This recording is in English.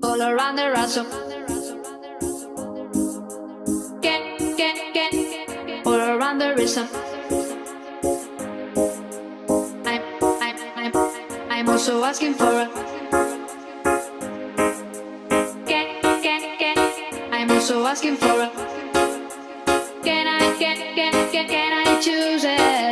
all around the ransom. All around the rhythm. I'm also asking for a. I'm also asking for a. Can I choose it?